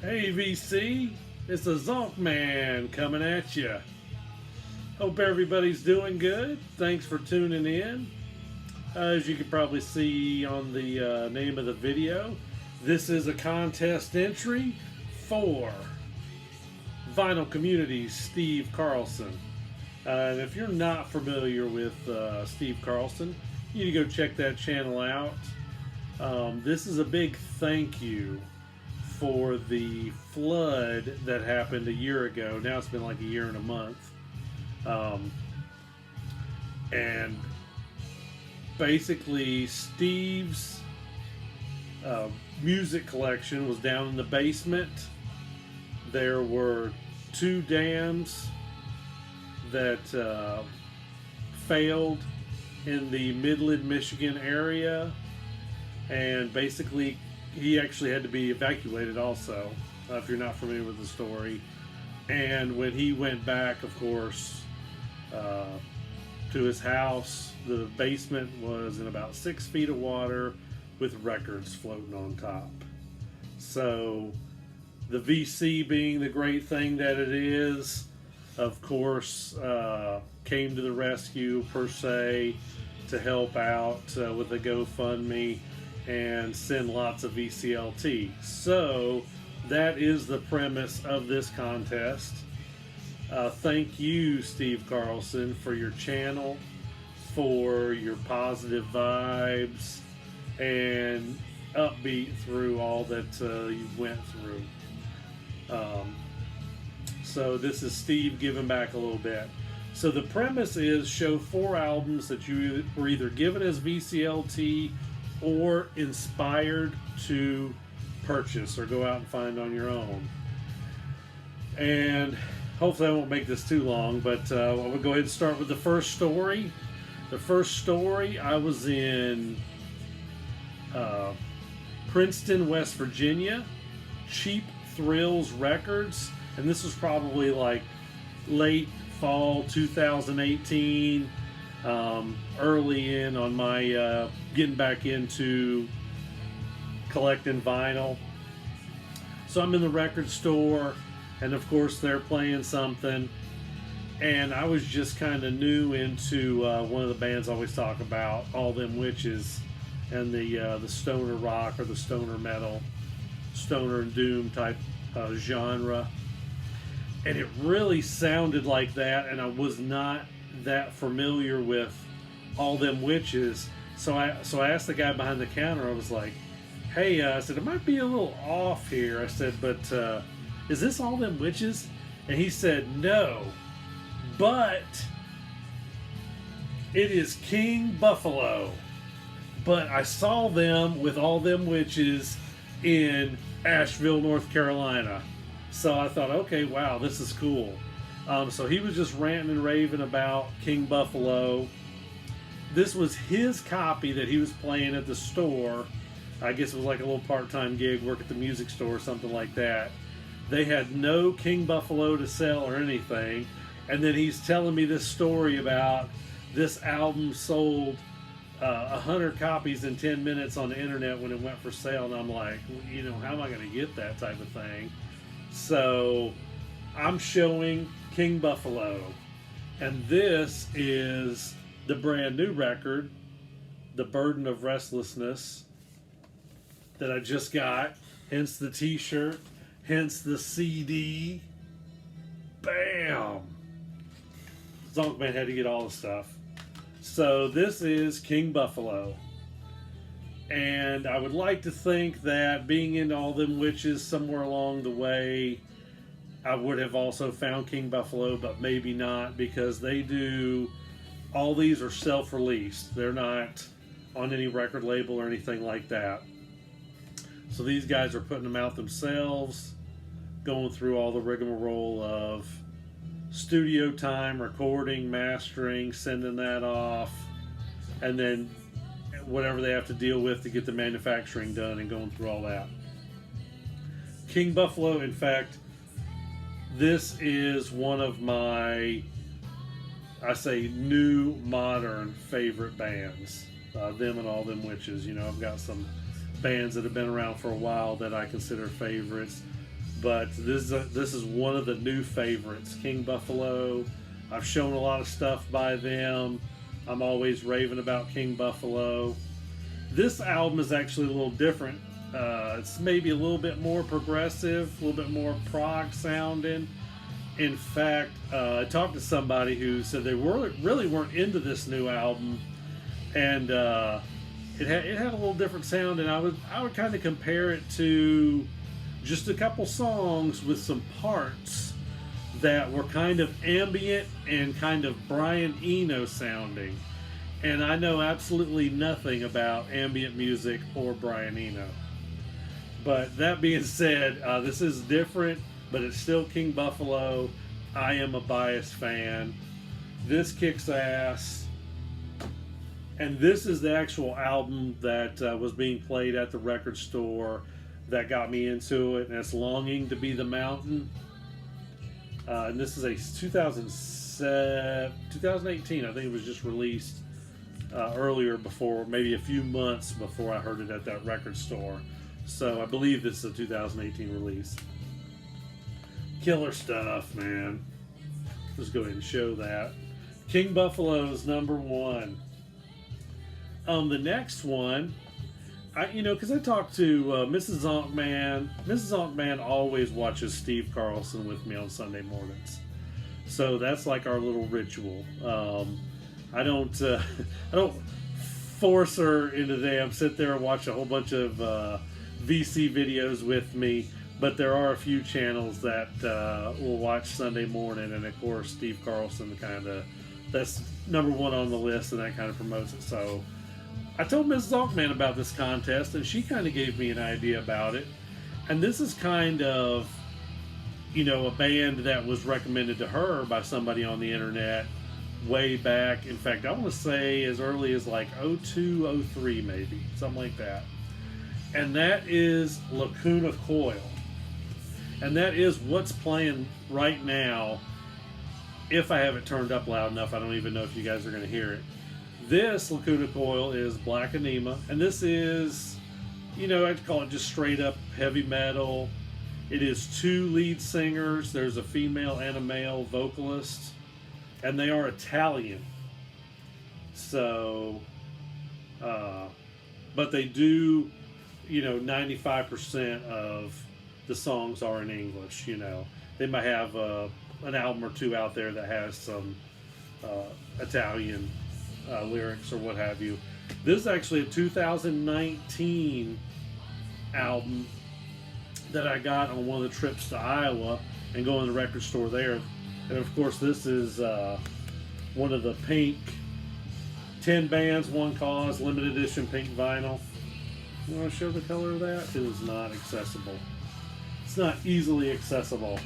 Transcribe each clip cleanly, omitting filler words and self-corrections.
Hey VC, it's a Zonkman coming at you. Hope everybody's doing good. Thanks for tuning in. As you can probably see on the name of the video, this is a contest entry for Vinyl Community's Steve Carlson. And if you're not familiar with Steve Carlson, you need to go check that channel out. This is a big thank you for the flood that happened a year ago. Now it's been like a year and a month. And basically Steve's music collection was down in the basement. There were 2 dams that failed in the Midland, Michigan area, and basically he actually had to be evacuated also, if you're not familiar with the story. And when he went back, of course, to his house, the basement was in about 6 feet of water with records floating on top. So the VC, being the great thing that it is, of course, came to the rescue per se to help out with the GoFundMe and send lots of VCLT. So that is the premise of this contest. Thank you, Steve Carlson, for your channel, for your positive vibes and upbeat through all that you went through. So this is Steve giving back a little bit. So the premise is show 4 albums that you were either given as VCLT or inspired to purchase or go out and find on your own. And hopefully I won't make this too long, but I will go ahead and start with the first story. The first story, I was in Princeton, West Virginia, Cheap Thrills Records, and this was probably like late fall 2018, early in on my getting back into collecting vinyl. So I'm in the record store, and of course they're playing something, and I was just kind of new into one of the bands I always talk about, All Them Witches, and the stoner rock or the stoner metal, stoner and doom type genre. And it really sounded like that, and I was not that familiar with All Them Witches. So I asked the guy behind the counter, I was like, hey, I said, it might be a little off here. I said, but is this All Them Witches? And he said, no, but it is King Buffalo. But I saw them with All Them Witches in Asheville, North Carolina. So I thought, okay, wow, this is cool. So he was just ranting and raving about King Buffalo. This was his copy that he was playing at the store. I guess it was like a little part-time gig, work at the music store or something like that. They had no King Buffalo to sell or anything. And then he's telling me this story about this album sold 100 copies in 10 minutes on the internet when it went for sale. And I'm like, you know, how am I going to get that type of thing? So I'm showing King Buffalo, and this is the brand new record, The Burden of Restlessness, that I just got, hence the t-shirt, hence the CD. Bam! Zonkman had to get all the stuff. So this is King Buffalo. And I would like to think that being into All Them Witches, somewhere along the way, I would have also found King Buffalo, but maybe not, because they do, all these are self-released. They're not on any record label or anything like that. So these guys are putting them out themselves, going through all the rigmarole of studio time, recording, mastering, sending that off, and then whatever they have to deal with to get the manufacturing done and going through all that. King Buffalo, in fact, this is one of my, I say, new modern favorite bands. Them and All Them Witches. You know, I've got some bands that have been around for a while that I consider favorites. But this is one of the new favorites, King Buffalo. I've shown a lot of stuff by them. I'm always raving about King Buffalo. This album is actually a little different. It's maybe a little bit more progressive, a little bit more prog sounding. In fact, I talked to somebody who said they really weren't into this new album, and it had a little different sound. And I would kind of compare it to just a couple songs with some parts that were kind of ambient and kind of Brian Eno sounding. And I know absolutely nothing about ambient music or Brian Eno. But that being said, this is different, but it's still King Buffalo. I am a biased fan. This kicks ass. And this is the actual album that was being played at the record store that got me into it. And it's Longing to Be the Mountain. And this is a 2018. I think it was just released earlier, before, maybe a few months before I heard it at that record store. So I believe this is a 2018 release. Killer stuff, man. Let's go ahead and show that. King Buffalo is number one. The next one, because I talked to Mrs. Zonkman. Mrs. Zonkman always watches Steve Carlson with me on Sunday mornings. So that's like our little ritual. I don't force her into them, sit there and watch a whole bunch of VC videos with me, but there are a few channels that will watch Sunday morning, and of course Steve Carlson that's number one on the list, and that kind of promotes it. So I told Ms. Zonkman about this contest, and she kind of gave me an idea about it. And this is kind of, a band that was recommended to her by somebody on the internet way back. In fact, I want to say as early as like 02, 03 maybe, something like that. And that is Lacuna Coil. And that is what's playing right now. If I have it turned up loud enough, I don't even know if you guys are going to hear it. This Lacuna Coil is Black Anima, and this is, I'd call it just straight up heavy metal. It is two lead singers. There's a female and a male vocalist, and they are Italian. So, but they do, 95% of the songs are in English. They might have an album or two out there that has some Italian lyrics or what have you. This is actually a 2019 album that I got on one of the trips to Iowa and going to the record store there. And of course, this is one of the pink 10 bands, one cause, limited edition pink vinyl. You want to show the color of that? It is not accessible. It's not easily accessible.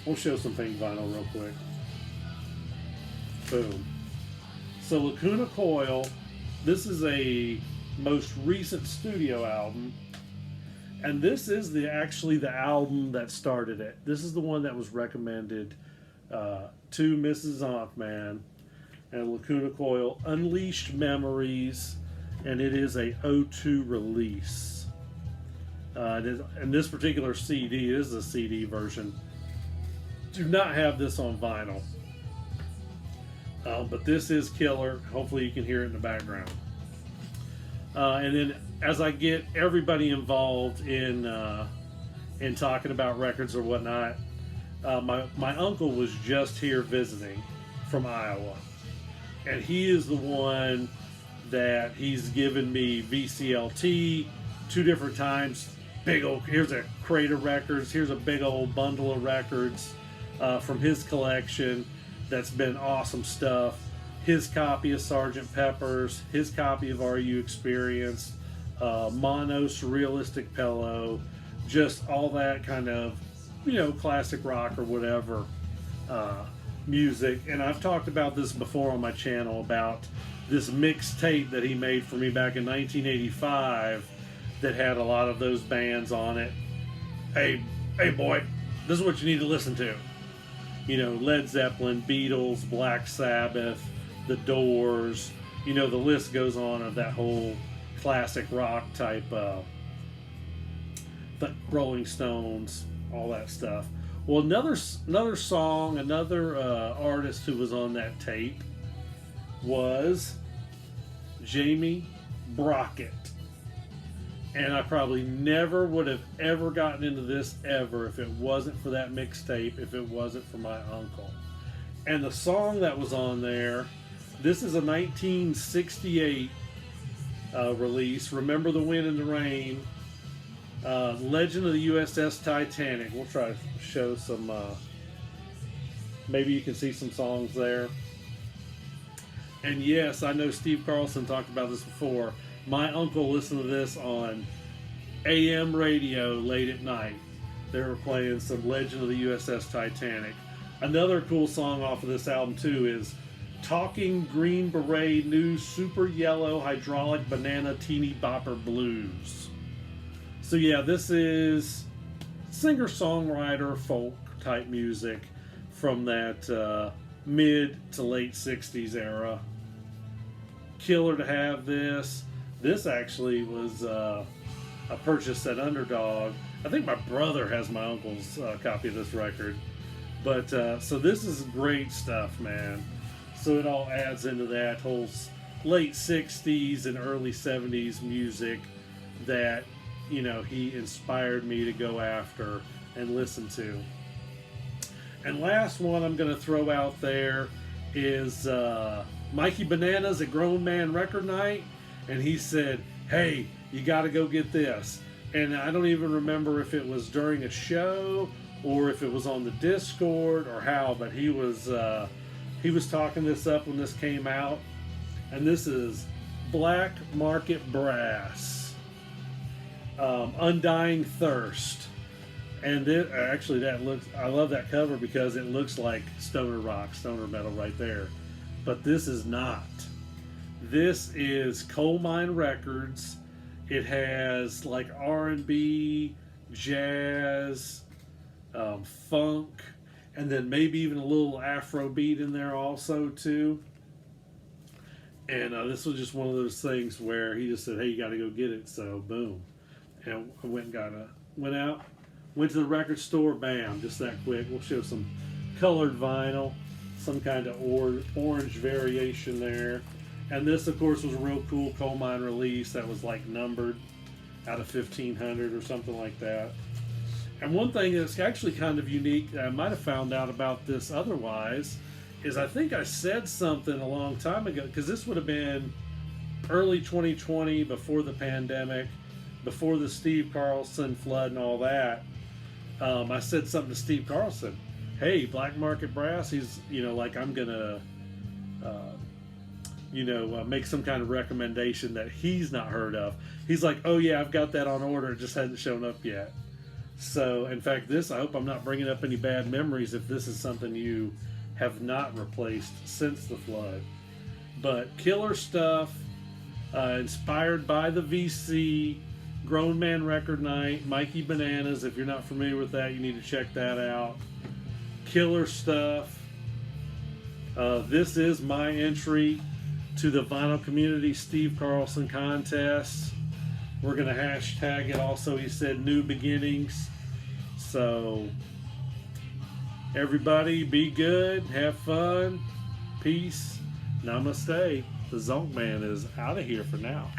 We'll show some pink vinyl real quick. Boom. So Lacuna Coil, this is a most recent studio album, and this is actually the album that started it. This is the one that was recommended to Mrs. Zonkman, and Lacuna Coil, Unleashed Memories, and it is a 02 release. And this particular CD is a CD version. Do not have this on vinyl. But this is killer. Hopefully you can hear it in the background. And then as I get everybody involved in talking about records or whatnot, my uncle was just here visiting from Iowa. And he is the one that he's given me VCLT 2 different times. Big old, here's a crate of records. Here's a big old bundle of records from his collection. That's been awesome stuff. His copy of Sgt. Pepper's, his copy of Are You Experienced, Mono, Surrealistic Pillow, just all that kind of, classic rock or whatever music. And I've talked about this before on my channel about this mixtape that he made for me back in 1985 that had a lot of those bands on it. Hey boy, this is what you need to listen to. Led Zeppelin, Beatles, Black Sabbath, The Doors, the list goes on of that whole classic rock type, the Rolling Stones, all that stuff. Well, another song, another artist who was on that tape was Jamie Brocket. And I probably never would have ever gotten into this ever if it wasn't for that mixtape, if it wasn't for my uncle. And the song that was on there, this is a 1968 release, Remember the Wind and the Rain, Legend of the USS Titanic. We'll try to show some, maybe you can see some songs there. And yes, I know Steve Carlson talked about this before. My uncle listened to this on AM radio late at night. They were playing some Legend of the USS Titanic. Another cool song off of this album too is Talking Green Beret New Super Yellow Hydraulic Banana Teeny Bopper Blues. So yeah, this is singer-songwriter folk type music from that mid to late 60s era. Killer to have this. This actually was a purchase at Underdog. I think my brother has my uncle's copy of this record. But so this is great stuff, man. So it all adds into that whole late 60s and early 70s music that, you know, he inspired me to go after and listen to. And last one I'm going to throw out there is Mikey Bananas at Grown Man Record Night. And he said, hey, you got to go get this. And I don't even remember if it was during a show or if it was on the Discord or how, but he was talking this up when this came out. And this is Black Market Brass, Undying Thirst. And actually that looks, I love that cover because it looks like stoner rock, stoner metal right there. But this is not. This is Coal Mine Records. It has like R&B, jazz, funk, and then maybe even a little Afro beat in there also too. And this was just one of those things where he just said, hey, you got to go get it. So boom. And I went to the record store, bam, just that quick. We'll show some colored vinyl, some kind of orange variation there. And this, of course, was a real cool Coal Mine release that was like numbered out of 1,500 or something like that. And one thing that's actually kind of unique that I might have found out about this otherwise is I think I said something a long time ago, because this would have been early 2020, before the pandemic, before the Steve Carlson flood and all that. I said something to Steve Carlson. Hey, Black Market Brass, he's, you know, like I'm going to... make some kind of recommendation that he's not heard of. He's like, oh yeah, I've got that on order, it just hasn't shown up yet. So, in fact, this, I hope I'm not bringing up any bad memories if this is something you have not replaced since the flood. But killer stuff, inspired by the VC, Grown Man Record Night, Mikey Bananas. If you're not familiar with that, you need to check that out. Killer stuff. This is my entry to the Vinyl Community Steve Carlson contest. We're going to hashtag it also. He said New Beginnings. So everybody be good, have fun, peace, namaste. The Zonkman is out of here for now.